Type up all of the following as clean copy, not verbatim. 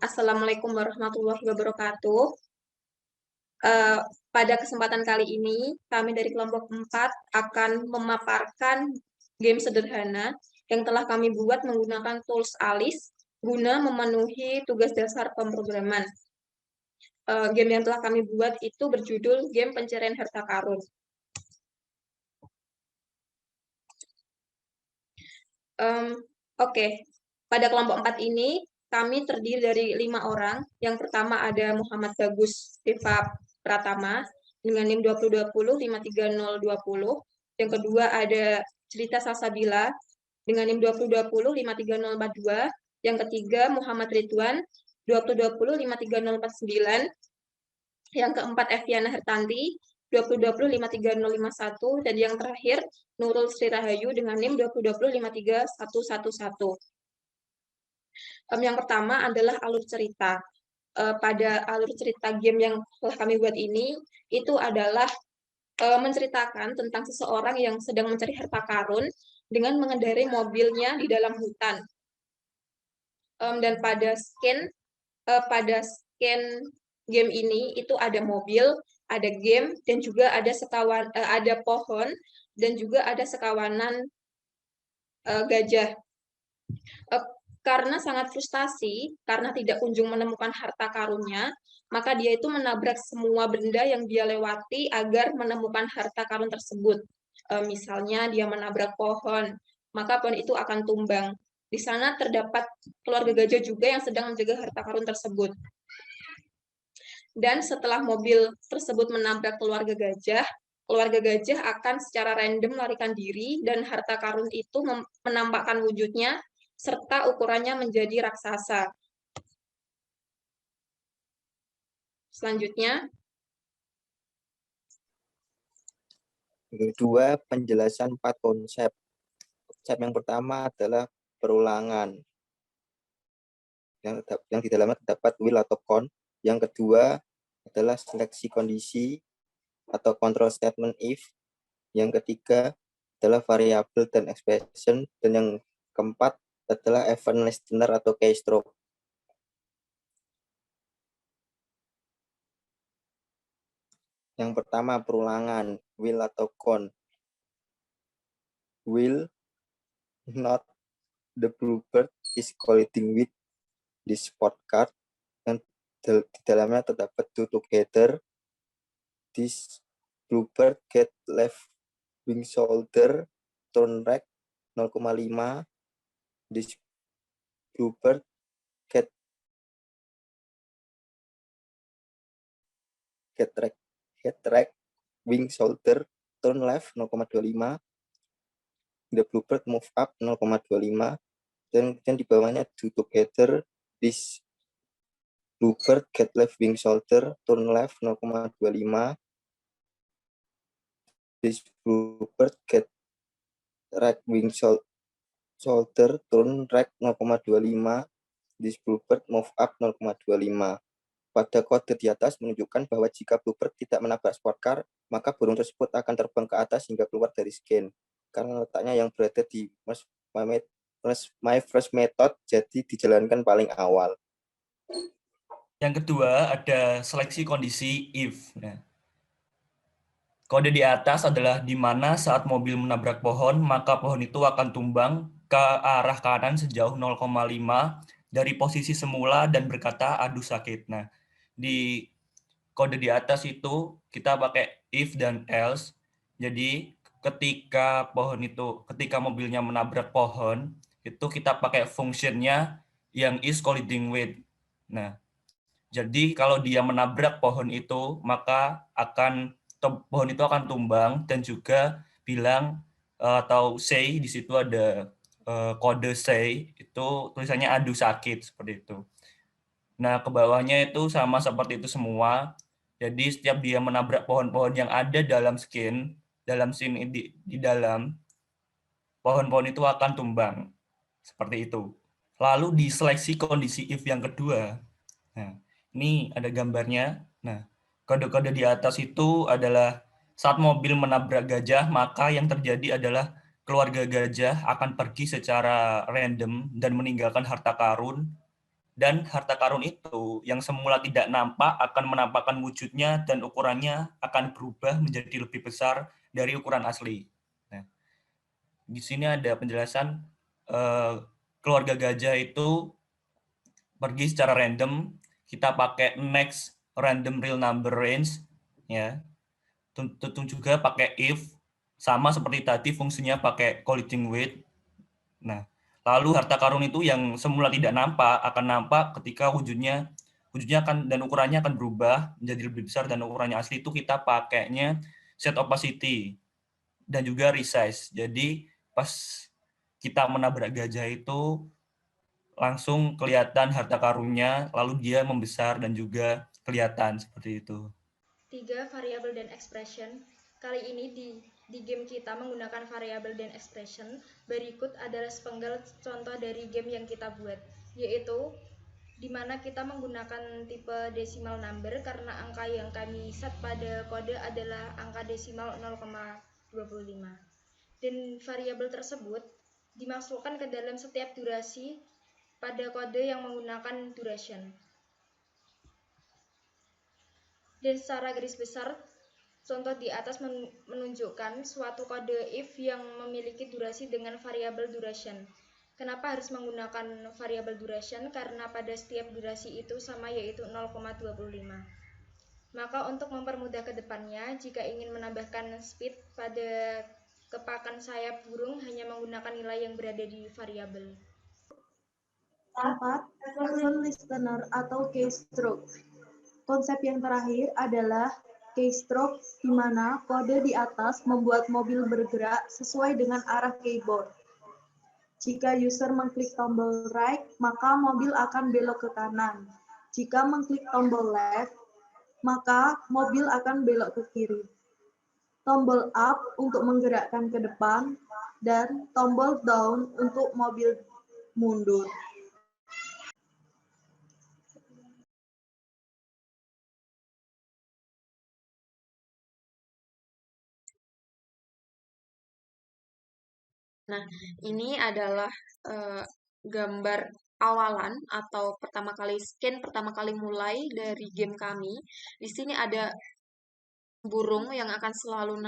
Assalamualaikum warahmatullahi wabarakatuh. Eh, Pada kesempatan kali ini, kami dari kelompok 4 akan memaparkan game sederhana yang telah kami buat menggunakan tools ALIS guna memenuhi tugas dasar pemrograman. Game yang telah kami buat itu berjudul Game Pencarian Harta Karun. Oke. Pada kelompok 4 ini, kami terdiri dari 5 orang. Yang pertama ada Muhammad Bagus Deva Pratama dengan NIM 2020-53020. Yang kedua ada Cerita Salsabila dengan NIM 2020-53042. Yang ketiga Muhammad Ridwan 2020-53049. Yang keempat Eviana Hertanti 2020-53051. Dan yang terakhir Nurul Sri Rahayu dengan NIM 2020-53111. Yang pertama adalah alur cerita. Pada alur cerita game yang telah kami buat ini, itu adalah menceritakan tentang seseorang yang sedang mencari harta karun dengan mengendarai mobilnya di dalam hutan. Dan pada scan game ini itu ada mobil, ada game, dan juga ada pohon, dan juga ada sekawanan gajah. Karena sangat frustasi, karena tidak kunjung menemukan harta karunnya, maka dia itu menabrak semua benda yang dia lewati agar menemukan harta karun tersebut. Misalnya dia menabrak pohon, maka pohon itu akan tumbang. Di sana terdapat keluarga gajah juga yang sedang menjaga harta karun tersebut. Dan setelah mobil tersebut menabrak keluarga gajah akan secara random melarikan diri dan harta karun itu menampakkan wujudnya serta ukurannya menjadi raksasa. Selanjutnya. Kedua, penjelasan 4 konsep. Konsep yang pertama adalah perulangan. Yang di dalamnya terdapat will atau con. Yang kedua adalah seleksi kondisi atau control statement if. Yang ketiga adalah variabel dan expression. Dan yang keempat adalah event listener atau keystroke. Yang pertama perulangan, will atau con. Will not the bluebird is colliding with this sport card. Yang di dalamnya terdapat two together. This bluebird get left wing shoulder turn right 0,5. This bluebird get right wing shoulder turn left 0,25. The bluebird move up 0,25. Dan di bawahnya two together. This bluebird get left wing shoulder turn left 0,25. This bluebird get right wing shoulder turn right 0,25. This bluebird move up 0,25. Pada kode di atas menunjukkan bahwa jika bluebird tidak menabrak sport car, maka burung tersebut akan terbang ke atas hingga keluar dari scan. Karena letaknya yang berada di my first method, jadi dijalankan paling awal. Yang kedua ada seleksi kondisi if. Nah, kode di atas adalah di mana saat mobil menabrak pohon, maka pohon itu akan tumbang ke arah kanan sejauh 0,5 dari posisi semula dan berkata aduh sakit. Nah, di kode di atas itu kita pakai if dan else. Jadi ketika mobilnya menabrak pohon, itu kita pakai fungsinya yang is colliding with. Nah, jadi kalau dia menabrak pohon itu, maka pohon itu akan tumbang dan juga bilang atau say, di situ ada kode say, itu tulisannya aduh sakit seperti itu. Nah, ke bawahnya itu sama seperti itu semua. Jadi setiap dia menabrak pohon-pohon yang ada dalam scene di dalam, pohon-pohon itu akan tumbang. Seperti itu. Lalu di seleksi kondisi if yang kedua. Nah, ini ada gambarnya. Nah, kode-kode di atas itu adalah saat mobil menabrak gajah, maka yang terjadi adalah keluarga gajah akan pergi secara random dan meninggalkan harta karun. Dan harta karun itu yang semula tidak nampak akan menampakkan wujudnya dan ukurannya akan berubah menjadi lebih besar dari ukuran asli. Nah, di sini ada penjelasan keluarga gajah itu pergi secara random, kita pakai next random real number range, ya. Tentu juga pakai if, sama seperti tadi fungsinya pakai colliding with. Nah, lalu harta karun itu yang semula tidak nampak akan nampak ketika wujudnya akan dan ukurannya akan berubah menjadi lebih besar dan ukurannya asli itu kita pakainya set opacity dan juga resize. Jadi pas kita menabrak gajah itu langsung kelihatan harta karunnya, lalu dia membesar dan juga kelihatan seperti itu. 3. Variabel dan expression. Kali ini di game kita menggunakan variabel dan expression. Berikut adalah sepenggal contoh dari game yang kita buat, yaitu di mana kita menggunakan tipe decimal number karena angka yang kami set pada kode adalah angka desimal 0,25. Dan variabel tersebut dimasukkan ke dalam setiap durasi pada kode yang menggunakan duration. Dan secara garis besar, contoh di atas menunjukkan suatu kode if yang memiliki durasi dengan variabel duration. Kenapa harus menggunakan variabel duration? Karena pada setiap durasi itu sama, yaitu 0,25. Maka untuk mempermudah ke depannya, jika ingin menambahkan speed pada kepakan sayap burung hanya menggunakan nilai yang berada di variabel. 4. Person listener atau keystroke. Konsep yang terakhir adalah keystroke, di mana kode di atas membuat mobil bergerak sesuai dengan arah keyboard. Jika user mengklik tombol right, maka mobil akan belok ke kanan. Jika mengklik tombol left, maka mobil akan belok ke kiri. Tombol up untuk menggerakkan ke depan, dan tombol down untuk mobil mundur. Nah, ini adalah gambar awalan atau pertama kali mulai dari game kami. Di sini ada burung yang akan selalu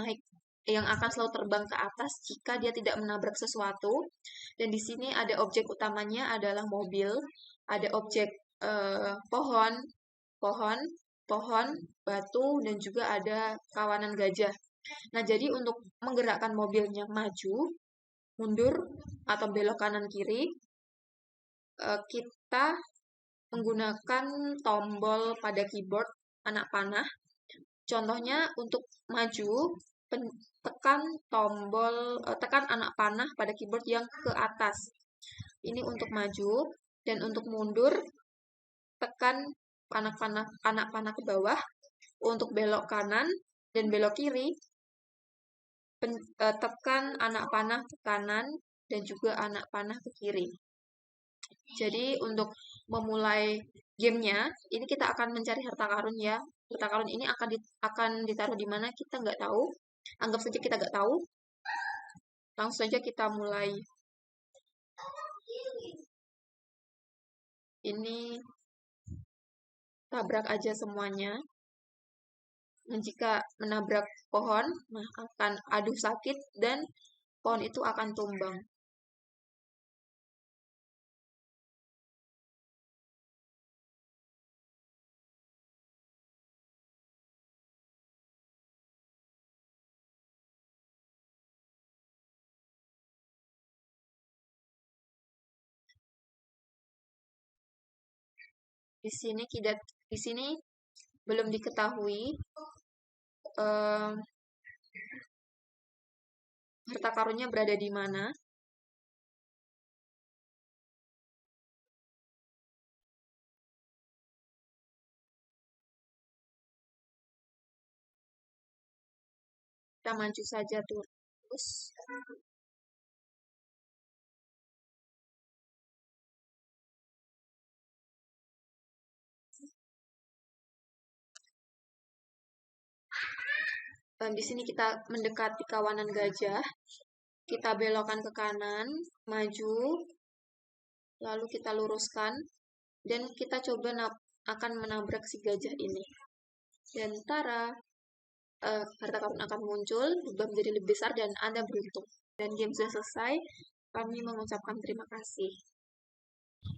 terbang ke atas jika dia tidak menabrak sesuatu. Dan di sini ada objek utamanya adalah mobil, ada objek pohon, batu, dan juga ada kawanan gajah. Nah, jadi untuk menggerakkan mobilnya maju, mundur, atau belok kanan kiri, kita menggunakan tombol pada keyboard anak panah. Contohnya untuk maju, tekan anak panah pada keyboard yang ke atas. Ini untuk maju, dan untuk mundur, tekan anak panah ke bawah. Untuk belok kanan dan belok kiri, tekan anak panah ke kanan dan juga anak panah ke kiri. Jadi untuk memulai gamenya, ini kita akan mencari harta karun ya. Harta karun ini akan ditaruh di mana kita nggak tahu. Anggap saja kita nggak tahu. Langsung saja kita mulai. Ini tabrak aja semuanya. Dan jika menabrak pohon, akan aduh sakit dan pohon itu akan tumbang. Di sini belum diketahui harta karunnya berada di mana. Kita maju saja terus. Di sini kita mendekati kawanan gajah. Kita belokkan ke kanan, maju, lalu kita luruskan. Dan kita coba akan menabrak si gajah ini. Dan tara, harta karun akan muncul, berubah menjadi lebih besar, dan Anda beruntung. Dan game sudah selesai, kami mengucapkan terima kasih.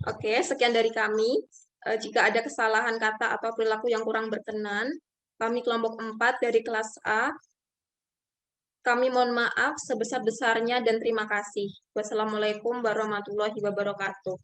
Oke, sekian dari kami. Jika ada kesalahan kata atau perilaku yang kurang berkenan, kami kelompok 4 dari kelas A, kami mohon maaf sebesar-besarnya dan terima kasih. Wassalamualaikum warahmatullahi wabarakatuh.